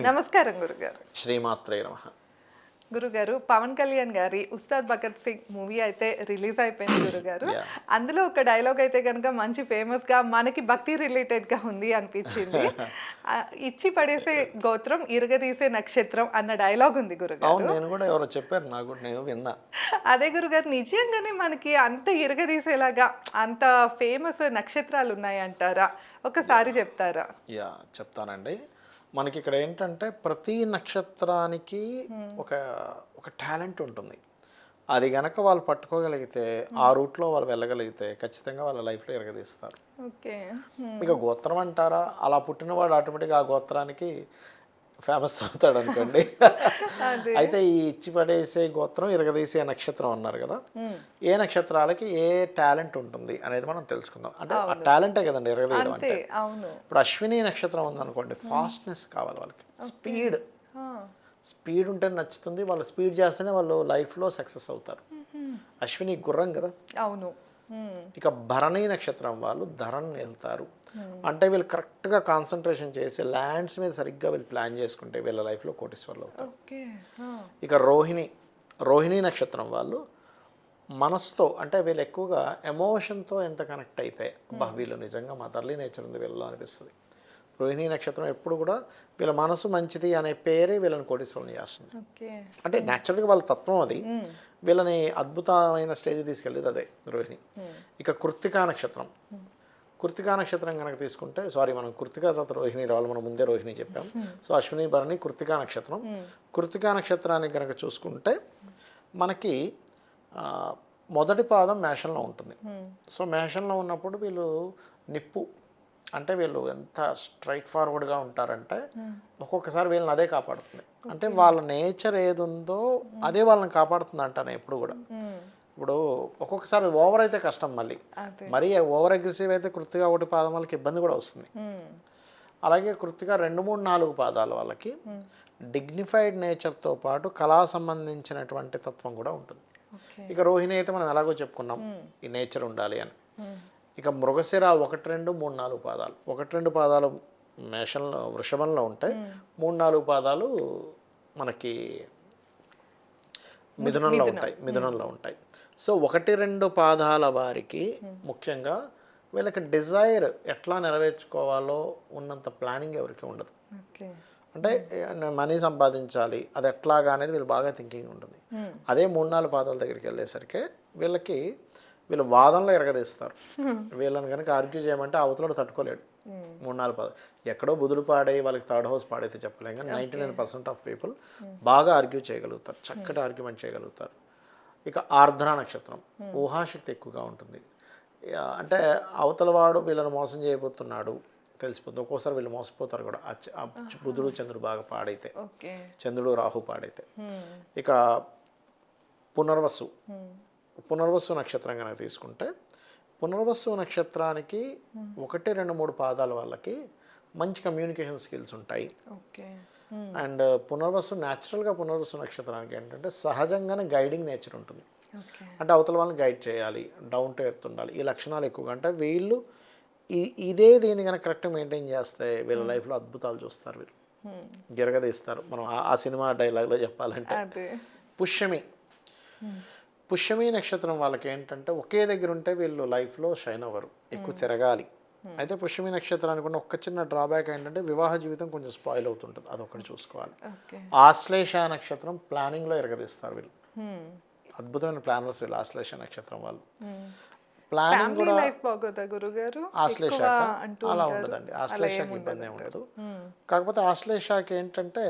నమస్కారం గురుగారు. శ్రీమాత్రే నమః. గురుగారు, పవన్ కళ్యాణ్ గారి 'ఉస్తాద్ భగత్ సింగ్' మూవీ అయితే రిలీజ్ అయిపోయింది గురుగారు. యాహ్! అందులో ఒక డైలాగ్ అయితే గనుక మంచి ఫేమస్‌గా మనకి భక్తి రిలేటెడ్‌గా ఉంది అనిపించింది. ఇచ్చి పడేసే గోత్రం ఇరగదీసే నక్షత్రం అన్న డైలాగ్ ఉంది అవును. గురుగారు. నేను కూడా ఎవరో చెప్పారు నాకు కూడా నేను విన్నా. అదే గురుగారు, నిజంగానే మనకి అంత ఇరగదీసేలాగా అంత ఫేమస్ నక్షత్రాలు ఉన్నాయంటారా? ఒకసారి చెప్తారా? యాహ్! చెప్తానండి. మనకి ఇక్కడ ఏంటంటే ప్రతి నక్షత్రానికి ఒక ఒక టాలెంట్ ఉంటుంది. అది గనక వాళ్ళు పట్టుకోగలిగితే, ఆ రూట్‌లో వాళ్ళు వెళ్ళగలిగితే ఖచ్చితంగా వాళ్ళ లైఫ్‌లో ఇరగదీస్తారు. ఓకే. ఇక గోత్రం అంటారా? అలా పుట్టినవాడు ఆటోమేటిక్‌గా ఆ గోత్రానికి ఫేమస్ అవుతాడనుకోండి. అదే. అయితే ఈ ఇచ్చి పడేసే గోత్రం, ఇరగదీసే నక్షత్రం అన్నారు కదా! హ్మ్. ఏ నక్షత్రాలకి ఏ టాలెంట్ ఉంటుంది అనేది మనం తెలుసుకుందాం. అంటే ఆ అవును. టాలెంటే కదండీ ఇరగదీయడం అంతే. అంటే. అవును. ఇప్పుడు అశ్విని నక్షత్రం ఉందనుకోండి, ఫాస్ట్‌నెస్ కావాలి వాళ్ళకి. స్పీడ్. ఆ! స్పీడ్ ఉంటే నచ్చుతుంది. వాళ్ళు స్పీడ్ చేస్తేనే వాళ్ళు లైఫ్‌లో సక్సెస్ అవుతారు. అశ్విని గుర్రం కదా! అవును. హ్మ్. ఇక భరణి నక్షత్రం వాళ్ళు ధరణి వెళ్తారు. అంటే వీళ్ళు కరెక్ట్‌గా కాన్సంట్రేషన్ చేసి ల్యాండ్స్ మీద సరిగ్గా వీళ్ళు ప్లాన్ చేసుకుంటే వీళ్ళ లైఫ్‌లో కోటీశ్వరులు అవుతారు. ఓకే. ఆ! ఇక రోహిణి నక్షత్రం వాళ్ళు మనసుతో అంటే వీళ్ళు ఎక్కువగా ఎమోషన్‌తో ఎంత కనెక్ట్ అయితే అబ్బా! వీళ్ళు నిజంగా మదర్లీ నేచర్ ఉంది వీళ్ళలో అనిపిస్తది. రోహిణి నక్షత్రం ఎప్పుడు కూడా వీళ్ళ మనసు మంచిది అనే పేరే వీళ్ళని కోటీశ్వరులను చేస్తుంది. ఓకే. అంటే న్యాచురల్‌గా వాళ్ళ తత్వం అది. హ్మ్. వీళ్ళని అద్భుతమైన స్టేజ్‌కి తీసుకెళ్ళేది అదే రోహిణి. ఇక కృత్తికా నక్షత్రం. కృత్తికా నక్షత్రం కనుక తీసుకుంటే మనం కృత్తికా తర్వాత రోహిణి రావాలి. మనం ముందే రోహిణి చెప్పాం. సో అశ్విని భరణి కృత్తికా నక్షత్రం. కృత్తికా నక్షత్రాన్ని కనుక చూసుకుంటే మనకి మొదటి పాదం మేషంలో ఉంటుంది. సో మేషంలో ఉన్నప్పుడు వీళ్ళు నిప్పు అంటే వీళ్ళు ఎంత స్ట్రైట్ ఫార్వర్డ్గా ఉంటారంటే ఒక్కొక్కసారి వీళ్ళని అదే కాపాడుతుంది. అంటే వాళ్ళ నేచర్ ఏది ఉందో అదే వాళ్ళని కాపాడుతుంది అంటాను ఎప్పుడు కూడా. ఇప్పుడు ఒక్కొక్కసారి ఓవర్ అయితే కష్టం మళ్ళీ. అదే. మరీ ఓవర్ అగ్రెసివ్ అయితే కృత్తిగా ఒకటి పాదం వాళ్ళకి ఇబ్బంది కూడా వస్తుంది. హ్మ్. అలాగే కృత్తిగా 2, 3, 4 పాదాల వాళ్ళకి డిగ్నిఫైడ్ నేచర్తో పాటు కళా సంబంధించినటువంటి తత్వం కూడా ఉంటుంది. ఓకే. ఇక రోహిణి అయితే మనం ఎలాగో చెప్పుకున్నాం ఈ నేచర్ ఉండాలి అని. ఇక మృగశిర 1, 2, 3, 4 పాదాలు 1, 2 పాదాలు మేషంలో వృషభంలో ఉంటాయి. 3, 4 పాదాలు మనకి మిథునంలో ఉంటాయి. సో 1, 2 పాదాల వారికి ముఖ్యంగా వీళ్ళకి డిజైర్ ఎట్లా నెరవేర్చుకోవాలో ఉన్నంత ప్లానింగ్ ఎవరికి ఉండదు. ఓకే. అంటే మనీ సంపాదించాలి అది ఎట్లాగా అనేది వీళ్ళు బాగా థింకింగ్ ఉంటుంది. అదే 3, 4 పాదాల దగ్గరికి వెళ్ళేసరికి వీళ్ళు వాదనలో ఎరగదీస్తారు. వీళ్ళని కనుక ఆర్గ్యూ చేయమంటే అవతలడు తట్టుకోలేడు. 3, 4 పాదాలు ఎక్కడో బుధుడు పాడై వాళ్ళకి థర్డ్ హౌస్ పాడైతే చెప్పలేం కానీ 99% ఆఫ్ పీపుల్ బాగా ఆర్గ్యూ చేయగలుగుతారు. చక్కటి ఆర్గ్యుమెంట్ చేయగలుగుతారు. ఇక ఆర్ద్ర నక్షత్రం ఊహాశక్తి ఎక్కువగా ఉంటుంది. అంటే అవతల వాడు వీళ్ళని మోసం చేయబోతున్నాడు తెలిసిపోతుంది. ఒక్కోసారి వీళ్ళు మోసపోతారు కూడా. బుధుడు చంద్రుడు బాగా పాడైతే, చంద్రుడు రాహు పాడైతే. ఇక పునర్వసు నక్షత్రం కనుక తీసుకుంటే పునర్వసు నక్షత్రానికి 1, 2, 3 పాదాల వాళ్ళకి మంచి కమ్యూనికేషన్ స్కిల్స్ ఉంటాయి. అండ్ పునర్వసు నక్షత్రానికి ఏంటంటే సహజంగానే గైడింగ్ నేచర్ ఉంటుంది. అంటే అవతల వాళ్ళని గైడ్ చేయాలి, డౌన్ టు ఎర్త్ ఉండాలి, ఈ లక్షణాలు ఎక్కువగా అంటే వీళ్ళు దీన్ని కనుక కరెక్ట్గా మెయింటైన్ చేస్తే వీళ్ళ లైఫ్లో అద్భుతాలు చూస్తారు. వీళ్ళు గిరగదీస్తారు. మనం ఆ సినిమా డైలాగ్లో చెప్పాలంటే పుష్యమి నక్షత్రం వాళ్ళకి ఏంటంటే ఒకే దగ్గర ఉంటే వీళ్ళు లైఫ్లో షైన్ అవ్వరు, ఎక్కువ తిరగాలి. అయితే పుష్యమి నక్షత్రానికి ఉన్న ఒక చిన్న డ్రాబ్యాక్ ఏంటంటే వివాహ జీవితం కొంచెం స్పాయిల్ అవుతుంటుంది, అదొకటి చూసుకోవాలి. ఆశ్లేష నక్షత్రం ప్లానింగ్లో ఎరగదీస్తారు వీళ్ళు. అద్భుతమైన ప్లానర్స్ వీళ్ళు ఆశ్లేష నక్షత్రం వాళ్ళు. ప్లానింగ్ కూడా ఆశ్లేషాక అలా ఉండదండి. ఆశ్లేషాకి ఇబ్బంది ఏమి ఉండదు. కాకపోతే ఆశ్లేషాకి ఏంటంటే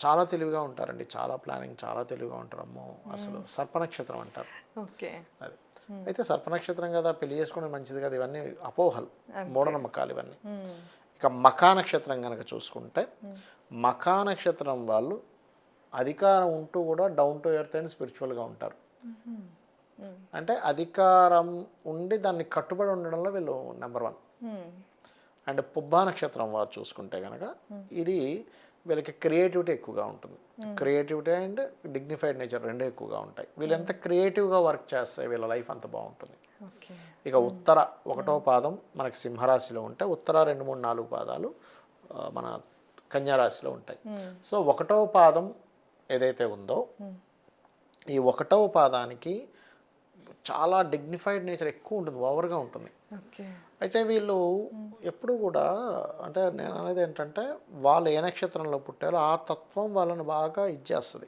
చాలా తెలివిగా ఉంటారండి, చాలా ప్లానింగ్, చాలా తెలివిగా ఉంటారు. అమ్మో అసలు సర్పనక్షత్రం అంటారు అది. అయితే సర్పనక్షత్రం కదా, పెళ్లి చేసుకోవడం మంచిది కదా, ఇవన్నీ అపోహలు, మూఢనమ్మకాలు ఇవన్నీ. ఇక మఖా నక్షత్రం కనుక చూసుకుంటే మఖా నక్షత్రం వాళ్ళు అధికారం ఉంటూ కూడా డౌన్ టు ఎర్త్ అండ్ స్పిరిచువల్గా ఉంటారు. అంటే అధికారం ఉండి దాన్ని కట్టుబడి ఉండడంలో వీళ్ళు నెంబర్ 1. అండ్ పుబ్బా నక్షత్రం వారు చూసుకుంటే కనుక ఇది వీళ్ళకి క్రియేటివిటీ ఎక్కువగా ఉంటుంది. క్రియేటివిటీ అండ్ డిగ్నిఫైడ్ నేచర్ రెండూ ఎక్కువగా ఉంటాయి. వీళ్ళు ఎంత క్రియేటివ్గా వర్క్ చేస్తే వీళ్ళ లైఫ్ అంత బాగుంటుంది. ఇక ఉత్తర 1వ పాదం మనకి సింహరాశిలో ఉంటే ఉత్తర 2, 3, 4 పాదాలు మన కన్యా రాశిలో ఉంటాయి. సో 1వ పాదం ఏదైతే ఉందో ఈ 1వ పాదానికి చాలా డిగ్నిఫైడ్ నేచర్ ఎక్కువ ఉంటుంది, ఓవర్గా ఉంటుంది. అయితే వీళ్ళు ఎప్పుడు కూడా అంటే నేను అనేది ఏంటంటే వాళ్ళు ఏ నక్షత్రంలో పుట్టారో ఆ తత్వం వాళ్ళని బాగా ఇచ్చేస్తుంది.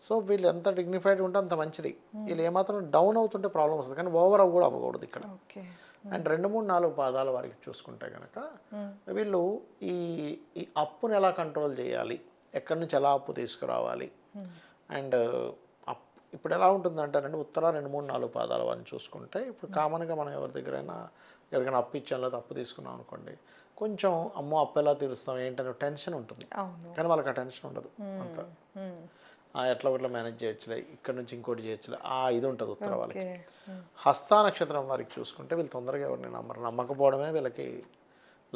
సో వీళ్ళు ఎంత డిగ్నిఫైడ్ ఉంటే అంత మంచిది. వీళ్ళు ఏమాత్రం డౌన్ అవుతుంటే ప్రాబ్లం వస్తుంది, కానీ ఓవర్ కూడా అవ్వకూడదు ఇక్కడ. అండ్ 2, 3, 4 పాదాల వారికి చూసుకుంటే కనుక వీళ్ళు ఈ ఈ అప్పుని ఎలా కంట్రోల్ చేయాలి, ఎక్కడి నుంచి ఎలా అప్పు తీసుకురావాలి, అండ్ ఇప్పుడు ఎలా ఉంటుందంటే ఉత్తర 2, 3, 4 పాదాల వారిని చూసుకుంటే ఇప్పుడు కామన్గా మనం ఎవరికైనా అప్పు ఇచ్చాం లేదా అప్పు తీసుకున్నాం అనుకోండి, కొంచెం అమ్మో అప్పు ఎలా తీరుస్తాం ఏంటనే టెన్షన్ ఉంటుంది. కానీ వాళ్ళకి ఆ టెన్షన్ ఉండదు. అంత ఎట్లా ఒకట్లా మేనేజ్ చేయొచ్చులే, ఇక్కడ నుంచి ఇంకోటి చేయొచ్చులే, ఇది ఉంటుంది ఉత్తర వాళ్ళకి. హస్త నక్షత్రం వారికి చూసుకుంటే వీళ్ళు తొందరగా ఎవరిని నమ్మరు, నమ్మకపోవడమే వీళ్ళకి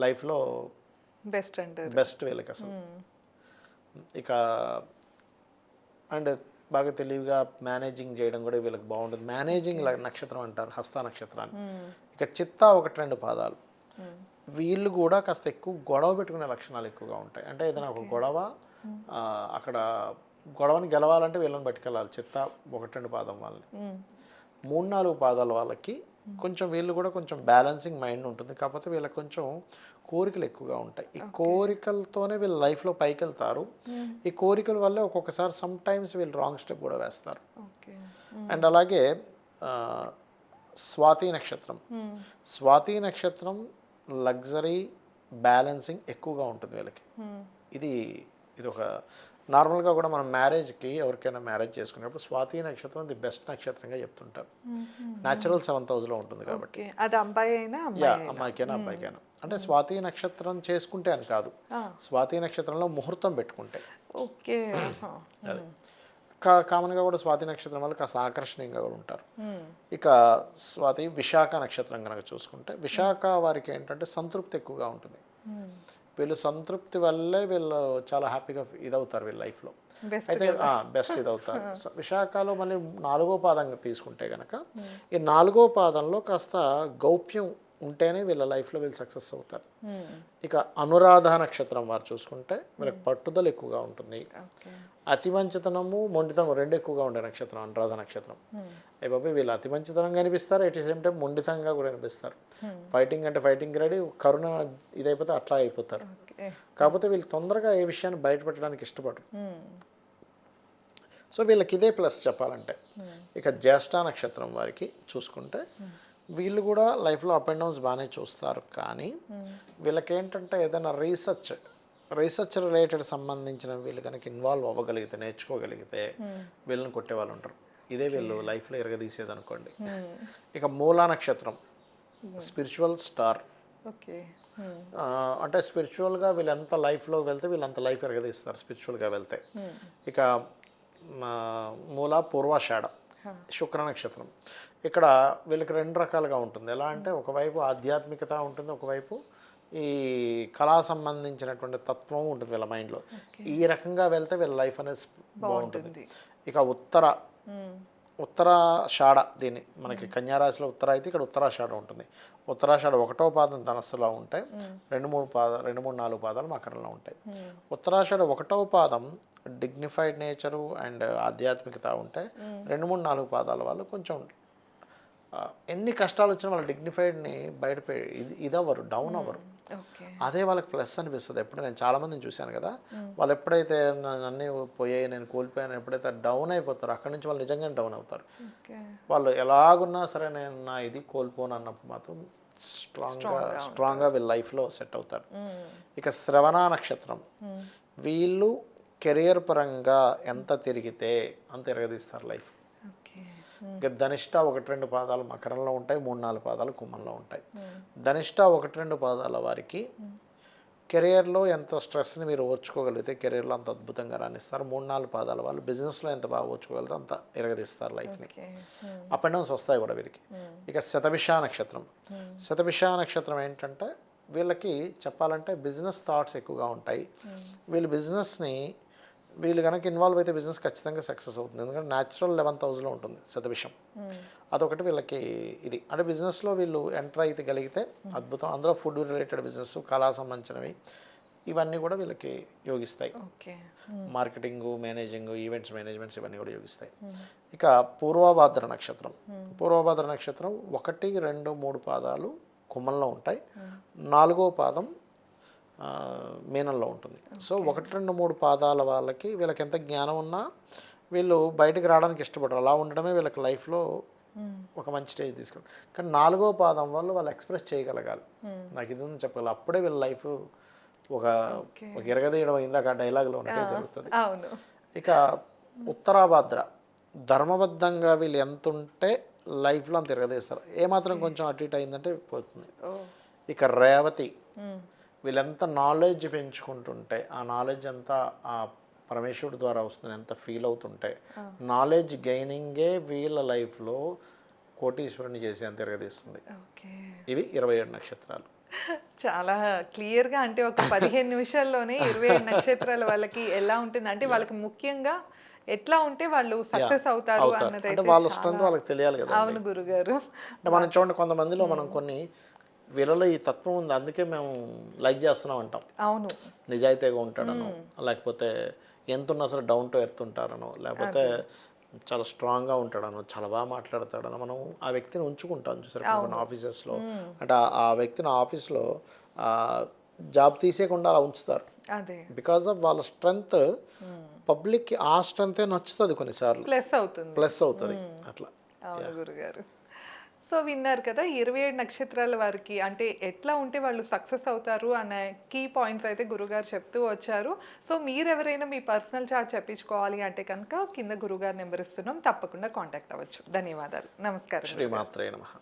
లైఫ్లో బెస్ట్ వీళ్ళకి అసలు. ఇక అండ్ బాగా తెలివిగా మేనేజింగ్ చేయడం కూడా వీళ్ళకి బాగుంటుంది. మేనేజింగ్ నక్షత్రం అంటారు హస్త నక్షత్రాన్ని. ఇక చిత్త 1, 2 పాదాలు వీళ్ళు కూడా కాస్త ఎక్కువ గొడవ పెట్టుకునే లక్షణాలు ఎక్కువగా ఉంటాయి. అంటే ఏదైనా ఒక గొడవ అక్కడ గొడవని గెలవాలంటే వీళ్ళని పట్టుకెళ్ళాలి. చిత్త 1, 2 పాదం వాళ్ళని. 3, 4 పాదాల వాళ్ళకి కొంచెం వీళ్ళు కూడా కొంచెం బ్యాలెన్సింగ్ మైండ్ ఉంటుంది, కాకపోతే వీళ్ళకి కొంచెం కోరికలు ఎక్కువగా ఉంటాయి. ఈ కోరికలతోనే వీళ్ళు లైఫ్లో పైకి వెళ్తారు. ఈ కోరికల వల్లే ఒక్కొక్కసారి సమ్ టైమ్స్ వీళ్ళు రాంగ్ స్టెప్ కూడా వేస్తారు. అండ్ అలాగే స్వాతి నక్షత్రం. స్వాతి నక్షత్రం లగ్జరీ బ్యాలెన్సింగ్ ఎక్కువగా ఉంటుంది వీళ్ళకి. ఇది ఒక నార్మల్గా కూడా మనం మ్యారేజ్కి ఎవరికైనా మ్యారేజ్ చేసుకునేప్పుడు స్వాతి నక్షత్రం ది బెస్ట్ నక్షత్రంగా చెప్తుంటారు. న్యాచురల్ 7th హౌస్లో ఉంటుంది కాబట్టి అది అమ్మాయికైనా అబ్బాయికైనా. అంటే స్వాతి నక్షత్రం చేసుకుంటే అని కాదు, స్వాతి నక్షత్రంలో ముహూర్తం పెట్టుకుంటే. అది కామన్గా కూడా స్వాతి నక్షత్రం వల్ల కాస్త ఆకర్షణీయంగా కూడా ఉంటారు. ఇక స్వాతి విశాఖ నక్షత్రం కనుక చూసుకుంటే విశాఖ వారికి ఏంటంటే సంతృప్తి ఎక్కువగా ఉంటుంది. వీళ్ళు సంతృప్తి వల్లే వీళ్ళు చాలా హ్యాపీగా ఇదవుతారు వీళ్ళ లైఫ్లో. అయితే బెస్ట్ ఇదవుతారు. విశాఖలో మళ్ళీ 4వ పాదంగా తీసుకుంటే కనుక ఈ 4వ పాదంలో కాస్త గౌప్యం ఉంటేనే వీళ్ళ లైఫ్లో వీళ్ళు సక్సెస్ అవుతారు. ఇక అనురాధ నక్షత్రం వారు చూసుకుంటే వీళ్ళకి పట్టుదల ఎక్కువగా ఉంటుంది. అతిమంచితనము మొండితనం 2 ఎక్కువగా ఉండే నక్షత్రం అనురాధ నక్షత్రం. బాబు వీళ్ళు అతిమంచితనంగా అనిపిస్తారు, ఎట్ ది సేమ్ టైం మొండితంగా కూడా అనిపిస్తారు. ఫైటింగ్ అంటే ఫైటింగ్ రెడీ, కరుణ ఇదైపోతే అట్లా అయిపోతారు. కాకపోతే వీళ్ళు తొందరగా ఏ విషయాన్ని బయటపెట్టడానికి ఇష్టపడరు. సో వీళ్ళకి ఇదే ప్లస్ చెప్పాలంటే. ఇక జ్యేష్ఠ నక్షత్రం వారికి చూసుకుంటే వీళ్ళు కూడా లైఫ్లో అప్ అండ్ డౌన్స్ బాగానే చూస్తారు, కానీ వీళ్ళకి ఏంటంటే ఏదైనా రీసెర్చ్ రిలేటెడ్ సంబంధించిన వీళ్ళు కనుక ఇన్వాల్వ్ అవ్వగలిగితే, నేర్చుకోగలిగితే వీళ్ళని కొట్టే వాళ్ళు ఉంటారు. ఇదే వీళ్ళు లైఫ్లో ఎరగదీసేది అనుకోండి. ఇక మూలా నక్షత్రం స్పిరిచువల్ స్టార్. అంటే స్పిరిచువల్గా వీళ్ళు ఎంత లైఫ్లో వెళ్తే వీళ్ళు అంత లైఫ్ ఎరగదీస్తారు స్పిరిచువల్గా వెళ్తే. ఇక మూల పూర్వాషాఢ శుక్ర నక్షత్రం. ఇక్కడ వీళ్ళకి 2 రకాలుగా ఉంటుంది. ఎలా అంటే ఒకవైపు ఆధ్యాత్మికత ఉంటుంది, ఒకవైపు ఈ కళా సంబంధించినటువంటి తత్వం ఉంటుంది వీళ్ళ మైండ్లో. ఈ రకంగా వెళ్తే వీళ్ళ లైఫ్ అనేది బాగుంటుంది. ఇక ఉత్తరాషాఢ, దీన్ని మనకి కన్యారాశిలో ఉత్తర అయితే ఇక్కడ ఉత్తరాషాఢ ఉంటుంది. ఉత్తరాషాఢ 1వ పాదం ధనస్సులో ఉంటాయి, 2, 3, 4 పాదాలు మకరంలో ఉంటాయి. ఉత్తరాషాఢ 1వ పాదం డిగ్నిఫైడ్ నేచరు అండ్ ఆధ్యాత్మికత ఉంటాయి. 2, 3, 4 పాదాల వాళ్ళు కొంచెం ఎన్ని కష్టాలు వచ్చినా వాళ్ళ డిగ్నిఫైడ్ని ఇదవ్వరు, డౌన్ అవ్వరు. అదే వాళ్ళకి ప్లస్ అనిపిస్తుంది. ఎప్పుడు నేను చాలామందిని చూశాను కదా, వాళ్ళు ఎప్పుడైతే అన్నీ పోయాయి, నేను కోల్పోయాను, ఎప్పుడైతే డౌన్ అయిపోతారో అక్కడి నుంచి వాళ్ళు నిజంగా డౌన్ అవుతారు. వాళ్ళు ఎలాగున్నా సరే నేను నా ఇది కోల్పోను అన్నప్పుడు మాత్రం స్ట్రాంగ్గా వీళ్ళ లైఫ్లో సెట్ అవుతారు. ఇక శ్రవణ నక్షత్రం వీళ్ళు కెరియర్ పరంగా ఎంత తిరిగితే అంత ఎరగదీస్తారు లైఫ్. ఇక ధనిష్ట 1, 2 పాదాలు మకరంలో ఉంటాయి, 3, 4 పాదాలు కుంభంలో ఉంటాయి. ధనిష్ట 1, 2 పాదాల వారికి కెరియర్లో ఎంత స్ట్రెస్ని మీరు ఓర్చుకోగలిగితే కెరియర్లో అంత అద్భుతంగా రాణిస్తారు. 3, 4 పాదాల వాళ్ళు బిజినెస్లో ఎంత బాగా ఓర్చుకోగలిగితే అంత ఎరగదీస్తారు లైఫ్ని. అప్ అండ్ డౌన్స్ వస్తాయి కూడా వీరికి. ఇక శతభిష నక్షత్రం. శతభిష నక్షత్రం ఏంటంటే వీళ్ళకి చెప్పాలంటే బిజినెస్ థాట్స్ ఎక్కువగా ఉంటాయి. వీళ్ళు కనుక ఇన్వాల్వ్ అయితే బిజినెస్ ఖచ్చితంగా సక్సెస్ అవుతుంది. ఎందుకంటే న్యాచురల్ 11th హౌస్లో ఉంటుంది శతభిషం. అదొకటి వీళ్ళకి ఇది. అంటే బిజినెస్లో వీళ్ళు ఎంటర్ అయితే గలిగితే అద్భుతం. అందులో ఫుడ్ రిలేటెడ్ బిజినెస్, కళా సంబంధించినవి, ఇవన్నీ కూడా వీళ్ళకి యోగిస్తాయి. Okay. Marketing, managing, events managements ఇవన్నీ కూడా యోగిస్తాయి. ఇక పూర్వభాద్ర నక్షత్రం. పూర్వభాద్ర నక్షత్రం 1, 2, 3 పాదాలు కుంభంలో ఉంటాయి. 4వ పాదం మీనంలో ఉంటుంది. సో 1, 2, 3 పాదాల వాళ్ళకి వీళ్ళకి ఎంత జ్ఞానం ఉన్నా వీళ్ళు బయటకు రావడానికి ఇష్టపడరు. అలా ఉండడమే వీళ్ళకి లైఫ్లో ఒక మంచి స్టేజ్ తీసుకెళ్ళి. కానీ 4వ పాదం వాళ్ళు ఎక్స్ప్రెస్ చేయగలగాలి. నాకు ఇది ఉంది చెప్పగలరు. అప్పుడే వీళ్ళ లైఫ్ ఒక ఇరగదీయడం ఇందాక ఆ డైలాగ్లో ఉన్నట్టే జరుగుతుంది. ఇక ఉత్తరాభాద్ర ధర్మబద్ధంగా వీళ్ళు ఎంత ఉంటే లైఫ్లో అంత తిరగదీస్తారు. ఏమాత్రం కొంచెం అటు ఇటు అయిందంటే పోతుంది. ఇక రేవతి వీళ్ళెంత నాలెడ్జ్ పెంచుకుంటుంటే ఆ నాలెడ్జ్ అంతా ఆ పరమేశ్వరుడు ద్వారా వస్తుంది, ఎంత ఫీల్ అవుతుంటే నాలెడ్జ్ గెయినింగే వీళ్ళ లైఫ్లో కోటీశ్వరుని చేసి అంత తిరగదీస్తుంది. ఇవి 27 నక్షత్రాలు. చాలా క్లియర్గా అంటే ఒక 15 నిమిషాల్లోనే 27 నక్షత్రాల వాళ్ళకి ఎలా ఉంటుంది అంటే వాళ్ళకి ముఖ్యంగా ఎట్లా ఉంటే వాళ్ళు సక్సెస్ అవుతారు అన్నది అంటే వాళ్ళ స్ట్రెంత్ వాళ్ళకి తెలియాలి కదా. అవును గురుగారు. అంటే మనం చూడండి, కొంతమందిలో మనం కొన్ని వీళ్ళలో ఈ తత్వం ఉంది, అందుకే మేము లైక్ చేస్తున్నాం అంటాం. అవును, నిజాయితీగా ఉంటాడనో, లేకపోతే ఎంత ఉన్నా సరే డౌన్ టు ఎర్త్ ఉంటారనో, లేకపోతే చాలా స్ట్రాంగ్గా ఉంటాడనో, చాలా బాగా మాట్లాడతాడనో మనం ఆ వ్యక్తిని ఉంచుకుంటాం. చూసారు కొన్ని ఆఫీసెస్లో, అంటే ఆ వ్యక్తిని ఆఫీస్లో జాబ్ తీసేయకుండా అలా ఉంచుతారు. బికాస్ ఆఫ్ వాళ్ళ స్ట్రెంగ్త్ పబ్లిక్కి ఆ స్ట్రెంగ్తే నచ్చుతుంది, కొన్నిసార్లు ప్లస్ అవుతుంది అట్లా. అవును గురుగారు. సో విన్నారు కదా 27 నక్షత్రాల వారికి అంటే ఎట్లా ఉంటే వాళ్ళు సక్సెస్ అవుతారు అనే కీ పాయింట్స్ అయితే గురుగారు చెప్తూ వచ్చారు. సో మీరు ఎవరైనా మీ పర్సనల్ చార్ట్ చెప్పించుకోవాలి అంటే కనుక కింద గురుగారు నెంబర్ ఇస్తున్నాం, తప్పకుండా కాంటాక్ట్ అవ్వచ్చు. ధన్యవాదాలు. నమస్కారం. శ్రీమాత్రే నమః.